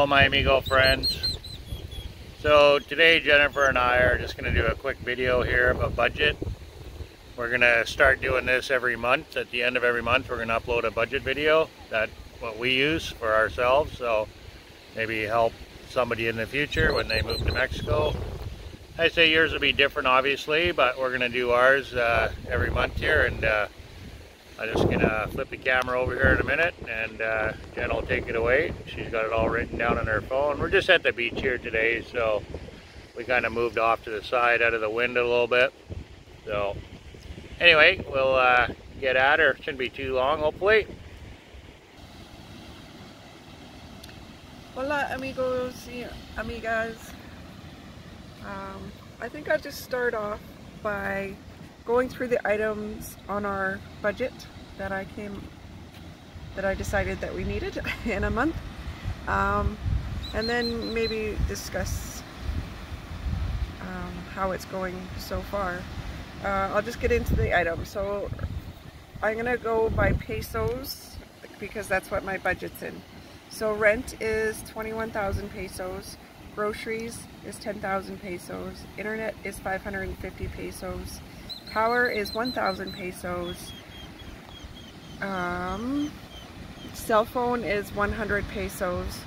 Hello my amigo friends. So today Jennifer and I are just going to do a quick video here of a budget. We're going to start doing this every month. At the end of every month we're going to upload a budget video. That's what we use for ourselves, so maybe help somebody in the future when they move to Mexico. I say yours will be different obviously, but we're going to do ours every month here, and I'm just going to flip the camera over here in a minute, and Jen will take it away. She's got it all written down on her phone. We're just at the beach here today, so we kind of moved off to the side out of the wind a little bit. So anyway, we'll get at her. It shouldn't be too long, hopefully. Hola amigos y amigas. I think I'll just start off by going through the items on our budget that I decided that we needed in a month, and then maybe discuss how it's going so far. I'll just get into the items. So I'm gonna go by pesos because that's what my budget's in. So rent is 21,000 pesos, groceries is 10,000 pesos, internet is 550 pesos, power is 1,000 pesos, cell phone is 100 pesos,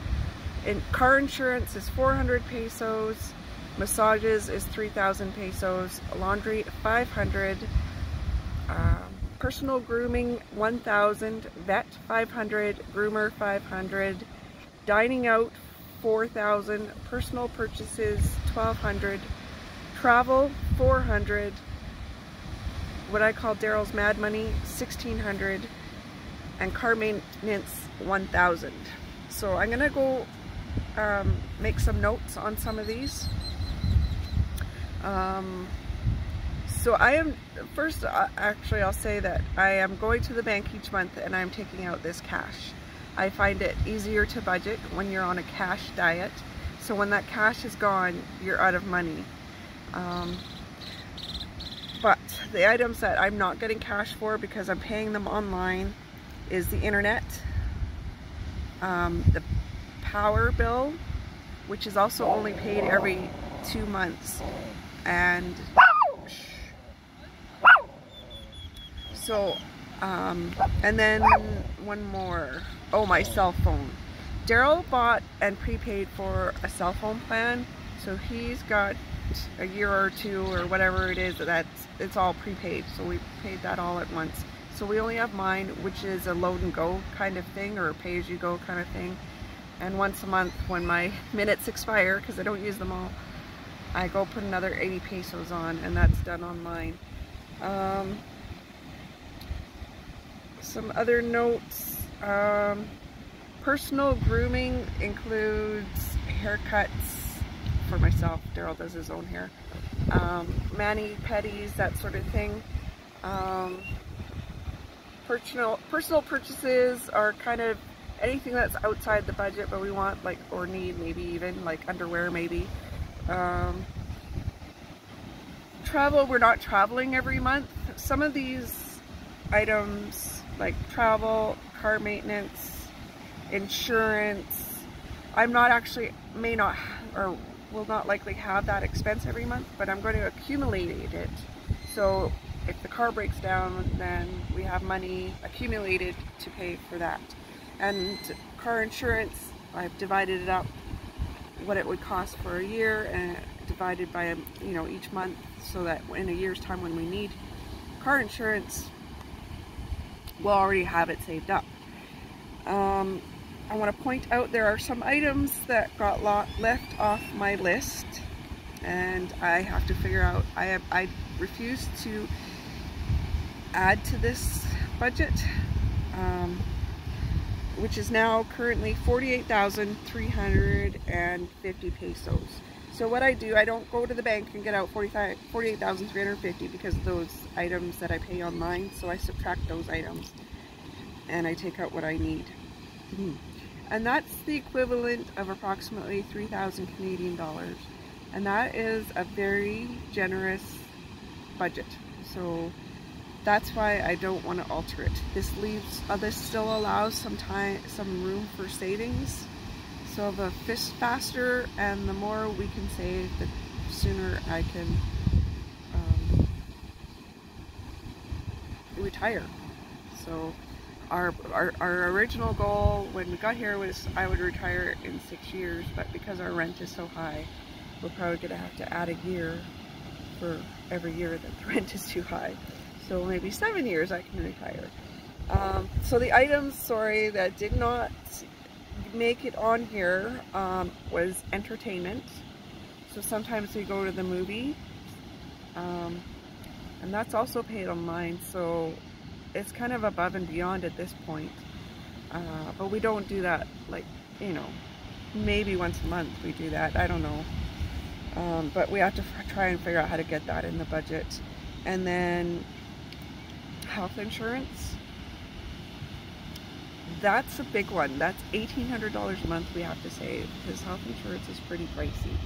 car insurance is 400 pesos, massages is 3,000 pesos, laundry 500, personal grooming 1,000, vet 500, groomer 500, dining out 4,000, personal purchases 1,200, travel 400, what I call Daryl's Mad Money 1,600, and car maintenance 1,000. So I'm gonna go make some notes on some of these. So I am first, actually I'll say that I am going to the bank each month and I'm taking out this cash. I find it easier to budget when you're on a cash diet. So when that cash is gone, you're out of money. But the items that I'm not getting cash for because I'm paying them online is the internet, the power bill, which is also only paid every 2 months, and so and then one more. Oh, my cell phone. Daryl bought and prepaid for a cell phone plan, so he's got a year or two or whatever it is it's all prepaid, so we paid that all at once. So we only have mine, which is a load and go kind of thing, or a pay as you go kind of thing, and once a month when my minutes expire, because I don't use them all, I go put another 80 pesos on, and that's done on mine. Some other notes. Personal grooming includes haircuts for myself. Daryl does his own hair. Mani pedis, that sort of thing. Personal purchases are kind of anything that's outside the budget, but we want, like, or need, maybe even like underwear, maybe. Travel, we're not traveling every month. Some of these items, like travel, car maintenance, insurance, I'm not actually, may not, or will not likely have that expense every month, but I'm going to accumulate it. So if the car breaks down, then we have money accumulated to pay for that. And car insurance, I've divided it up, what it would cost for a year, and divided by, you know, each month, so that in a year's time when we need car insurance, we'll already have it saved up. I want to point out there are some items that got left off my list, and I have to figure out, I refuse to add to this budget, which is now currently 48,350 pesos. So what I do, I don't go to the bank and get out 48,350 because of those items that I pay online, so I subtract those items and I take out what I need. And that's the equivalent of approximately 3,000 Canadian dollars. And that is a very generous budget. So that's why I don't want to alter it. This leaves, this still allows some room for savings. So the faster and the more we can save, the sooner I can retire. So our original goal when we got here was I would retire in 6 years, but because our rent is so high, we're probably going to have to add a year for every year that the rent is too high. So maybe 7 years I can retire. So the items, sorry, that did not make it on here was entertainment. So sometimes we go to the movie, and that's also paid online, so it's kind of above and beyond at this point. But we don't do that, like, you know, maybe once a month we do that, I don't know. But we have to try and figure out how to get that in the budget. And then health insurance, that's a big one. That's $1,800 a month we have to save, because health insurance is pretty pricey.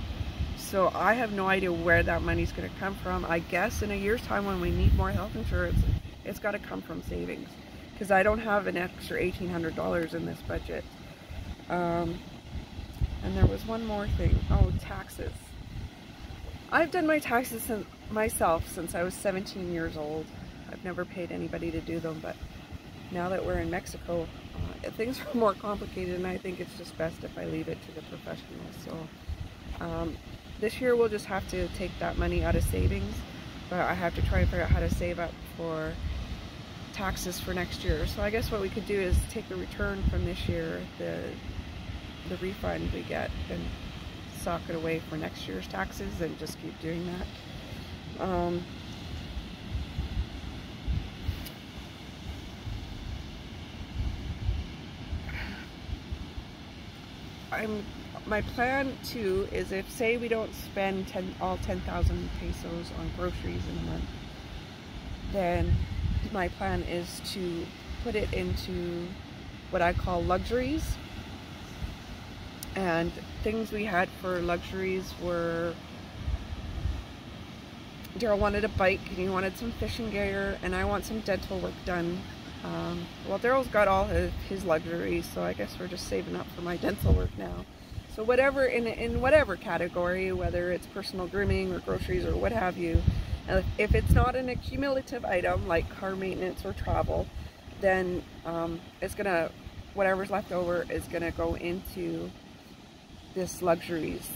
So I have no idea where that money's going to come from. I guess in a year's time when we need more health insurance, it's got to come from savings, because I don't have an extra $1,800 in this budget. And there was one more thing. Oh, taxes. I've done my taxes myself since I was 17 years old. I've never paid anybody to do them, but now that we're in Mexico, things are more complicated, and I think it's just best if I leave it to the professionals. So this year we'll just have to take that money out of savings, but I have to try and figure out how to save up for taxes for next year. So I guess what we could do is take the return from this year, the refund we get, and sock it away for next year's taxes and just keep doing that. My plan too is, if say we don't spend all 10,000 pesos on groceries in a month, then my plan is to put it into what I call luxuries. And things we had for luxuries were, Daryl wanted a bike and he wanted some fishing gear, and I want some dental work done. Well, Daryl's got all his luxuries, so I guess we're just saving up for my dental work now. So whatever, in whatever category, whether it's personal grooming or groceries or what have you, if it's not an accumulative item like car maintenance or travel, then it's gonna, whatever's left over is gonna go into this luxuries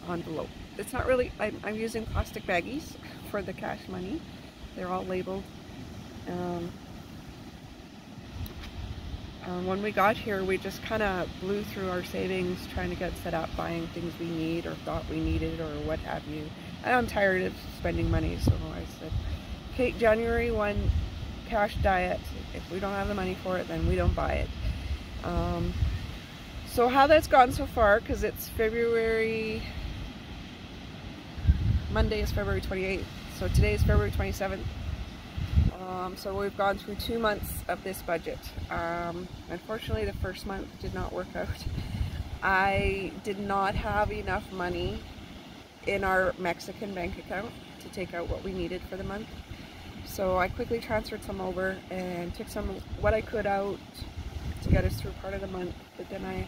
envelope. It's not really, I'm using plastic baggies for the cash money. They're all labeled. When we got here, we just kind of blew through our savings trying to get set up, buying things we need or thought we needed or what have you. And I'm tired of spending money, so I said, okay, January 1 cash diet. If we don't have the money for it, then we don't buy it. So how that's gone so far, because it's February, Monday is February 28th, so today is February 27th. So we've gone through 2 months of this budget. Unfortunately, the first month did not work out. I did not have enough money in our Mexican bank account to take out what we needed for the month. So I quickly transferred some over and took some what I could out to get us through part of the month. But then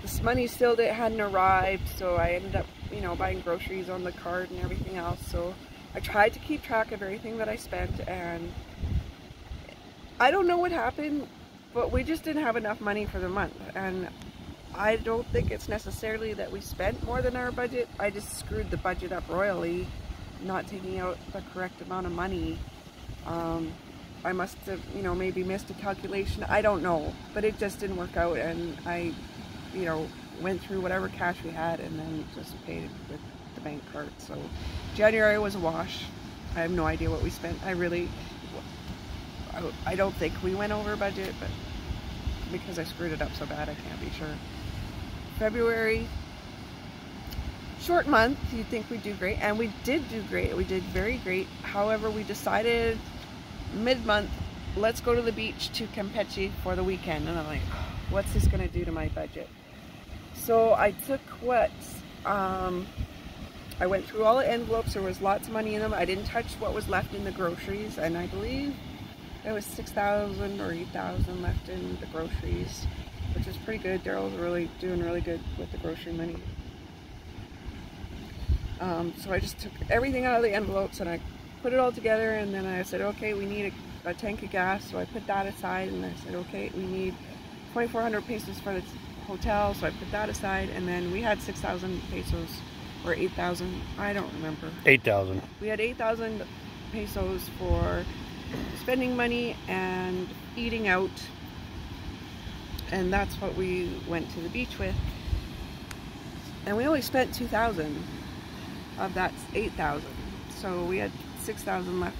this money still hadn't arrived, so I ended up, you know, buying groceries on the card and everything else. So I tried to keep track of everything that I spent, and I don't know what happened, but we just didn't have enough money for the month. And I don't think it's necessarily that we spent more than our budget. I just screwed the budget up royally, not taking out the correct amount of money. I must have, you know, maybe missed a calculation. I don't know, but it just didn't work out, and I, you know, went through whatever cash we had and then just paid it with the bank card. So January was a wash. I have no idea what we spent. I don't think we went over budget, but because I screwed it up so bad, I can't be sure. February, short month, you'd think we'd do great, and we did do great. We did very great. However, we decided mid-month, let's go to the beach to Campeche for the weekend. And I'm like, what's this going to do to my budget? So I took I went through all the envelopes. There was lots of money in them. I didn't touch what was left in the groceries, and I believe there was 6,000 or 8,000 left in the groceries. which is pretty good. Daryl's really doing really good with the grocery money. So I just took everything out of the envelopes and I put it all together, and then I said, okay, we need a tank of gas, so I put that aside, and I said, okay, we need 2,400 pesos for the hotel, so I put that aside, and then we had 6,000 pesos, or 8,000, I don't remember. 8,000. We had 8,000 pesos for spending money and eating out, and that's what we went to the beach with. And we only spent 2,000 of that 8,000, so we had 6,000 left.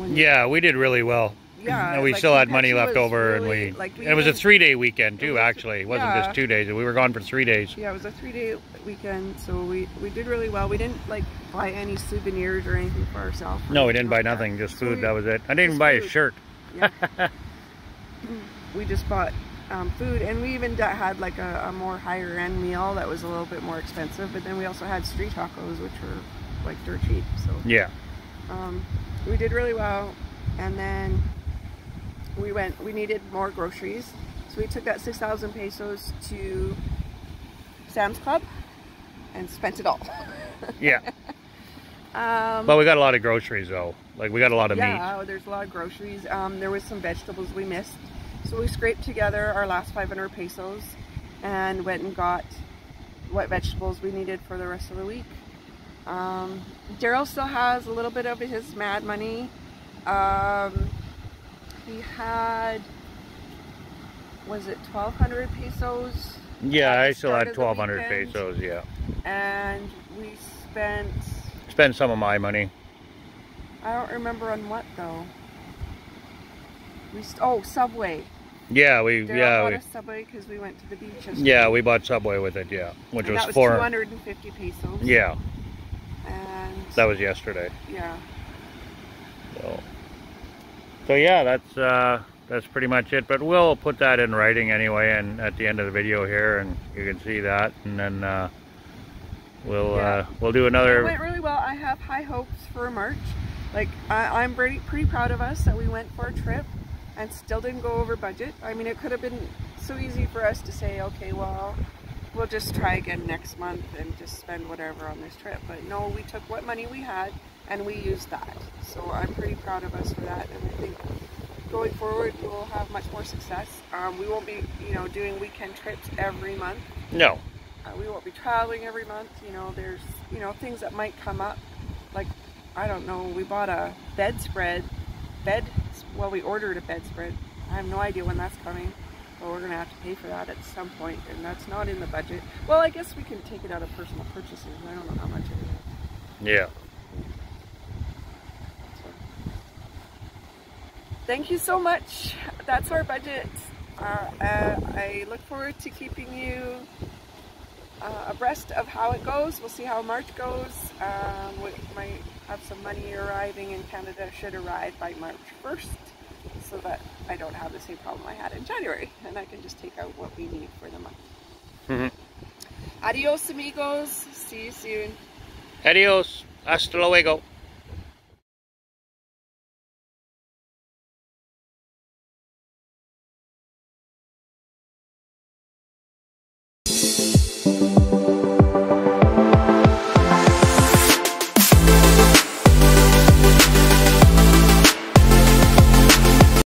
Yeah, we did really well. Yeah, and we like, still had money left over, really, and like, it was a 3-day weekend too. Actually, it wasn't just 2 days. We were gone for 3 days. Yeah, it was a 3-day weekend, so we did really well. We didn't like buy any souvenirs or anything for ourselves. No, we didn't buy nothing. Just food. That was it. I didn't even buy a shirt. Yeah. We just bought food, and we even had like a more higher end meal that was a little bit more expensive. But then we also had street tacos, which were like dirt cheap. So yeah, we did really well. And then we needed more groceries, so we took that 6,000 pesos to Sam's Club and spent it all. Yeah. But we got a lot of groceries though. Like we got a lot of meat. Yeah, there's a lot of groceries. There was some vegetables we missed, so we scraped together our last 500 pesos and went and got what vegetables we needed for the rest of the week. Daryl still has a little bit of his mad money. He had, was it 1,200 pesos? Yeah, I still had 1,200 pesos, yeah. And we spent some of my money. I don't remember on what though. Oh, Subway. Yeah, we bought a Subway because we went to the beach yesterday. Yeah, we bought Subway with it, yeah. Which was 250 pesos. Yeah. And that was yesterday. Yeah. So yeah, that's pretty much it. But we'll put that in writing anyway, and at the end of the video here, and you can see that, and then we'll do another. It went really well. I have high hopes for March. Like I'm pretty proud of us that we went for a trip and still didn't go over budget. I mean, it could have been so easy for us to say, okay, well, we'll just try again next month and just spend whatever on this trip. But no, we took what money we had and we used that. So I'm pretty proud of us for that, and I think going forward we'll have much more success. We won't be, doing weekend trips every month. No. We won't be traveling every month. There's, things that might come up. Like, I don't know, we bought a bedspread. Well, we ordered a bedspread. I have no idea when that's coming, but we're going to have to pay for that at some point, and that's not in the budget. Well, I guess we can take it out of personal purchases. I don't know how much it is. Yeah. Thank you so much. That's our budget. I look forward to keeping you abreast of how it goes. We'll see how March goes. We might have some money arriving in Canada, should arrive by March 1st, so that I don't have the same problem I had in January, and I can just take out what we need for the month. Mm-hmm. Adios, amigos. See you soon. Adios. Hasta luego.